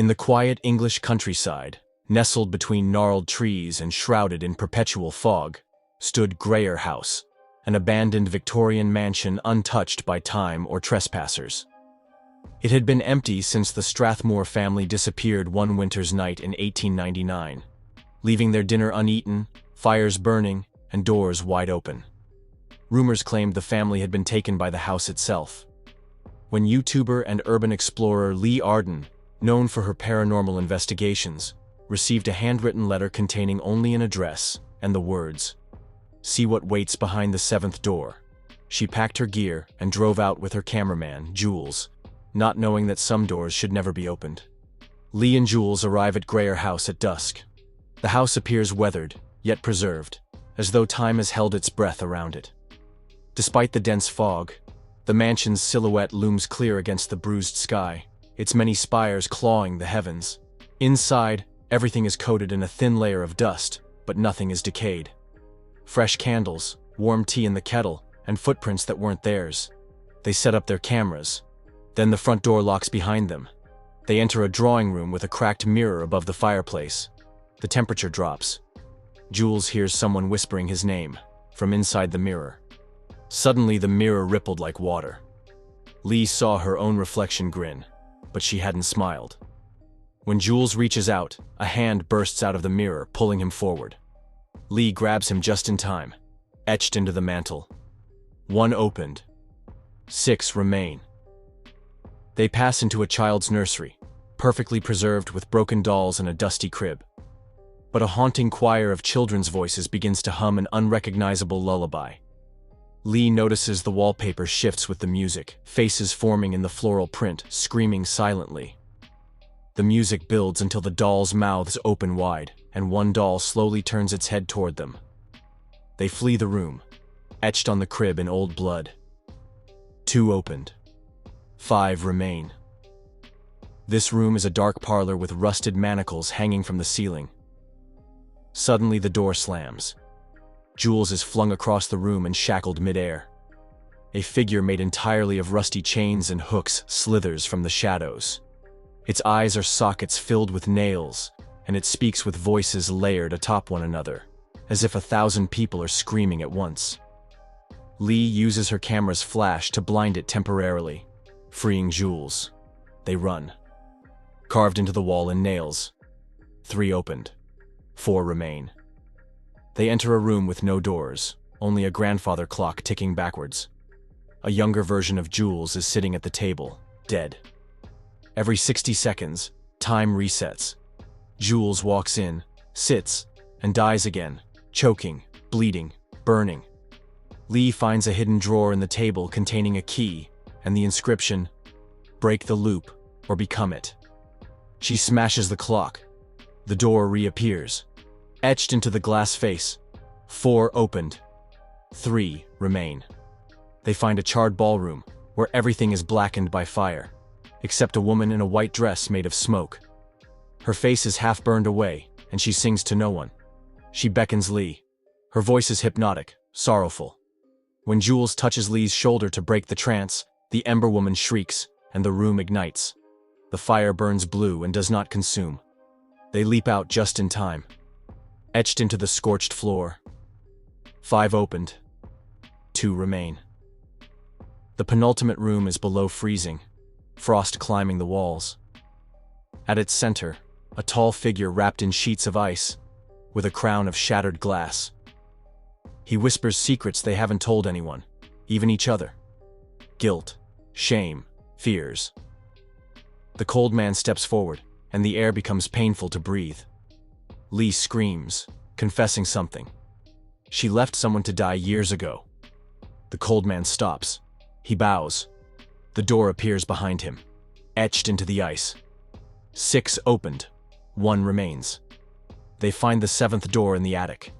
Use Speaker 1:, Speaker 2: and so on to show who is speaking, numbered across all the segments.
Speaker 1: In the quiet English countryside, nestled between gnarled trees and shrouded in perpetual fog, stood Greer House, an abandoned Victorian mansion untouched by time or trespassers. It had been empty since the Strathmoor family disappeared one winter's night in 1899, leaving their dinner uneaten, fires burning, and doors wide open. Rumors claimed the family had been taken by the house itself. When YouTuber and urban explorer Leigh Arden, known for her paranormal investigations, received a handwritten letter containing only an address and the words, "See what waits behind the seventh door," she packed her gear and drove out with her cameraman, Jules, not knowing that some doors should never be opened. Leigh and Jules arrive at Greer House at dusk. The house appears weathered, yet preserved, as though time has held its breath around it. Despite the dense fog, the mansion's silhouette looms clear against the bruised sky, its many spires clawing the heavens. Inside, everything is coated in a thin layer of dust, but nothing is decayed. Fresh candles, warm tea in the kettle, and footprints that weren't theirs. They set up their cameras. Then the front door locks behind them. They enter a drawing room with a cracked mirror above the fireplace. The temperature drops. Jules hears someone whispering his name from inside the mirror. Suddenly, the mirror rippled like water. Leigh saw her own reflection grin, but she hadn't smiled. When Jules reaches out, a hand bursts out of the mirror, pulling him forward. Leigh grabs him just in time, etched into the mantle. 1 opened. 6 remain. They pass into a child's nursery, perfectly preserved with broken dolls and a dusty crib. But a haunting choir of children's voices begins to hum an unrecognizable lullaby. Leigh notices the wallpaper shifts with the music, faces forming in the floral print, screaming silently. The music builds until the dolls' mouths open wide, and one doll slowly turns its head toward them. They flee the room, etched on the crib in old blood. 2 opened. 5 remain. This room is a dark parlor with rusted manacles hanging from the ceiling. Suddenly, the door slams. Jules is flung across the room and shackled midair. A figure made entirely of rusty chains and hooks slithers from the shadows. Its eyes are sockets filled with nails, and it speaks with voices layered atop one another, as if 1,000 people are screaming at once. Leigh uses her camera's flash to blind it temporarily, freeing Jules. They run. Carved into the wall in nails. 3 opened. 4 remain. They enter a room with no doors, only a grandfather clock ticking backwards. A younger version of Jules is sitting at the table, dead. Every 60 seconds, time resets. Jules walks in, sits, and dies again, choking, bleeding, burning. Leigh finds a hidden drawer in the table containing a key and the inscription, "Break the loop or become it." She smashes the clock. The door reappears, etched into the glass face. 4 opened. 3 remain. They find a charred ballroom where everything is blackened by fire, except a woman in a white dress made of smoke. Her face is half burned away, and she sings to no one. She beckons Leigh. Her voice is hypnotic, sorrowful. When Jules touches Leigh's shoulder to break the trance, the Ember Woman shrieks, and the room ignites. The fire burns blue and does not consume. They leap out just in time. Etched into the scorched floor. 5 opened. 2 remain. The penultimate room is below freezing, frost climbing the walls. At its center, a tall figure wrapped in sheets of ice, with a crown of shattered glass. He whispers secrets they haven't told anyone, even each other. Guilt, shame, fears. The cold man steps forward, and the air becomes painful to breathe. Leigh screams, confessing something. She left someone to die years ago. The cold man stops. He bows. The door appears behind him, etched into the ice. 6 opened. 1 remains. They find the 7th door in the attic.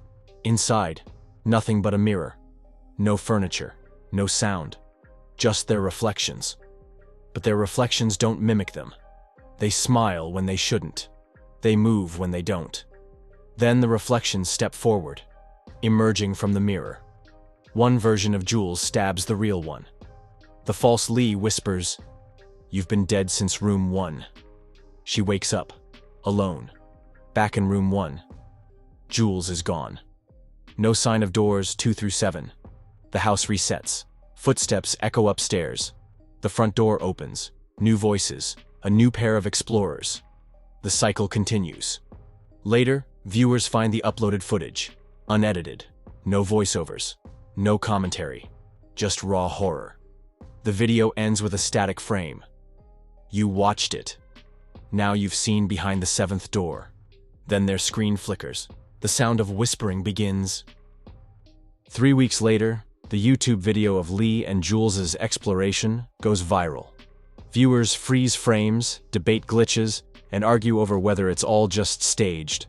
Speaker 1: Inside, nothing but a mirror. No furniture, no sound. Just their reflections. But their reflections don't mimic them. They smile when they shouldn't. They move when they don't. Then the reflections step forward, emerging from the mirror. One version of Jules stabs the real one. The false Leigh whispers, "You've been dead since room 1. She wakes up, alone, back in room 1. Jules is gone. No sign of doors 2 through 7. The house resets. Footsteps echo upstairs. The front door opens. New voices. A new pair of explorers. The cycle continues. Later, viewers find the uploaded footage. Unedited. No voiceovers. No commentary. Just raw horror. The video ends with a static frame. You watched it. Now you've seen behind the 7th door. Then their screen flickers. The sound of whispering begins. 3 weeks later, the YouTube video of Leigh and Jules's exploration goes viral. Viewers freeze frames, debate glitches, and argue over whether it's all just staged.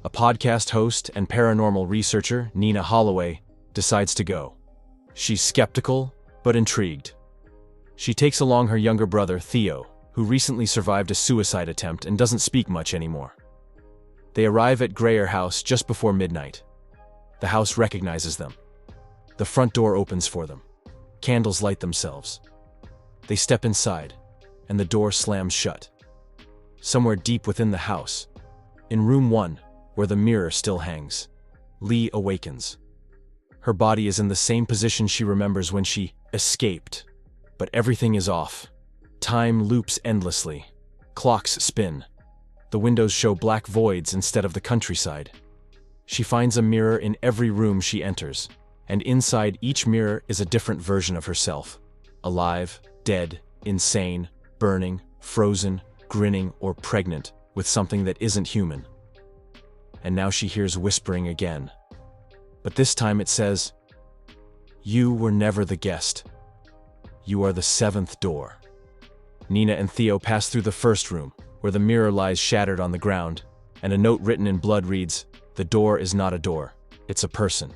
Speaker 1: A podcast host and paranormal researcher, Nina Holloway, decides to go. She's skeptical, but intrigued. She takes along her younger brother, Theo, who recently survived a suicide attempt and doesn't speak much anymore. They arrive at Greyer House just before midnight. The house recognizes them. The front door opens for them. Candles light themselves. They step inside, and the door slams shut. Somewhere deep within the house, in room 1, where the mirror still hangs, Leigh awakens. Her body is in the same position she remembers when she escaped, but everything is off. Time loops endlessly. Clocks spin. The windows show black voids instead of the countryside. She finds a mirror in every room she enters, and inside each mirror is a different version of herself. Alive, dead, insane, burning, frozen, grinning, or pregnant with something that isn't human. And now she hears whispering again. But this time it says, "You were never the guest. You are the 7th door." Nina and Theo pass through the first room, where the mirror lies shattered on the ground, and a note written in blood reads, "The door is not a door, it's a person."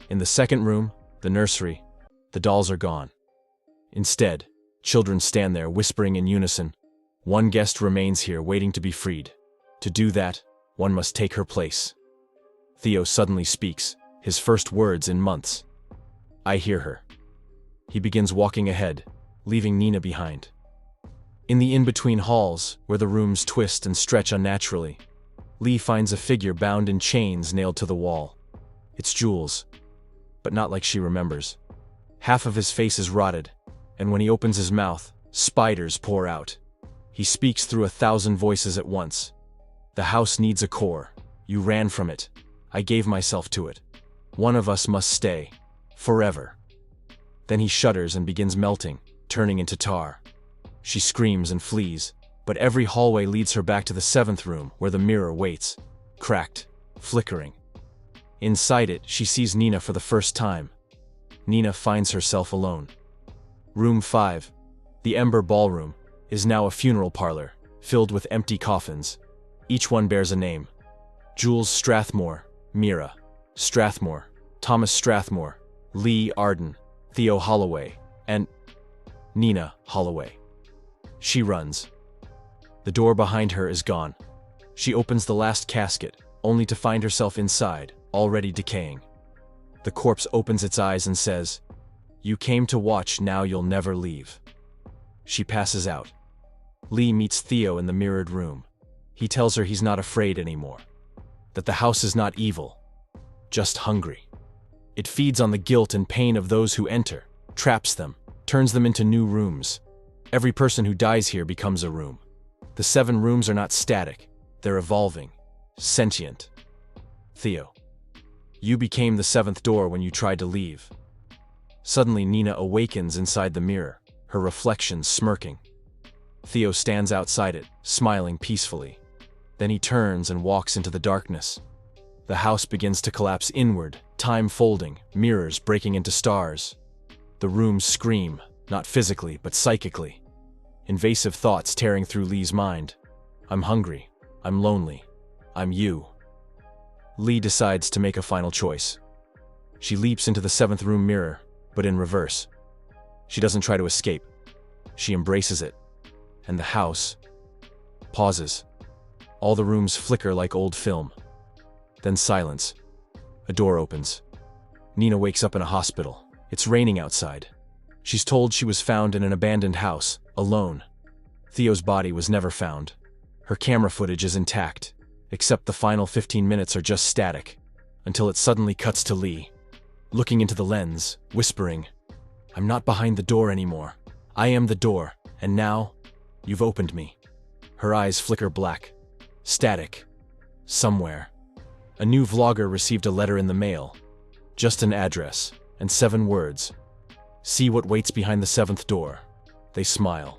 Speaker 1: In the second room, the nursery, the dolls are gone. Instead, children stand there whispering in unison, "One guest remains here waiting to be freed. To do that, one must take her place." Theo suddenly speaks, his first words in months. "I hear her." He begins walking ahead, leaving Nina behind. In the in-between halls, where the rooms twist and stretch unnaturally, Leigh finds a figure bound in chains nailed to the wall. It's Jules, but not like she remembers. Half of his face is rotted, and when he opens his mouth, spiders pour out. He speaks through 1,000 voices at once. "The house needs a core. You ran from it. I gave myself to it. One of us must stay. Forever." Then he shudders and begins melting, turning into tar. She screams and flees, but every hallway leads her back to the 7th room, where the mirror waits, cracked, flickering. Inside it, she sees Nina for the first time. Nina finds herself alone. Room 5, the Ember Ballroom, is now a funeral parlor, filled with empty coffins. Each one bears a name. Jules Strathmoor, Mira, Strathmoor, Thomas Strathmoor, Leigh Arden, Theo Holloway, and Nina Holloway. She runs. The door behind her is gone. She opens the last casket, only to find herself inside, already decaying. The corpse opens its eyes and says, "You came to watch, now you'll never leave." She passes out. Leigh meets Theo in the mirrored room. He tells her he's not afraid anymore, that the house is not evil, just hungry. It feeds on the guilt and pain of those who enter, traps them, turns them into new rooms. Every person who dies here becomes a room. The 7 rooms are not static, they're evolving, sentient. Theo, you became the 7th door when you tried to leave. Suddenly Nina awakens inside the mirror, her reflection smirking. Theo stands outside it, smiling peacefully. Then he turns and walks into the darkness. The house begins to collapse inward, time folding, mirrors breaking into stars. The rooms scream, not physically, but psychically. Invasive thoughts tearing through Leigh's mind. I'm hungry. I'm lonely. I'm you. Leigh decides to make a final choice. She leaps into the 7th room mirror, but in reverse. She doesn't try to escape. She embraces it. And the house pauses. All the rooms flicker like old film. Then silence. A door opens. Nina wakes up in a hospital. It's raining outside. She's told she was found in an abandoned house, alone. Theo's body was never found. Her camera footage is intact, except the final 15 minutes are just static, until it suddenly cuts to Leigh, looking into the lens, whispering, "I'm not behind the door anymore. I am the door, and now, you've opened me." Her eyes flicker black. Static. Somewhere. A new vlogger received a letter in the mail. Just an address, and 7 words. "See what waits behind the 7th door." They smile.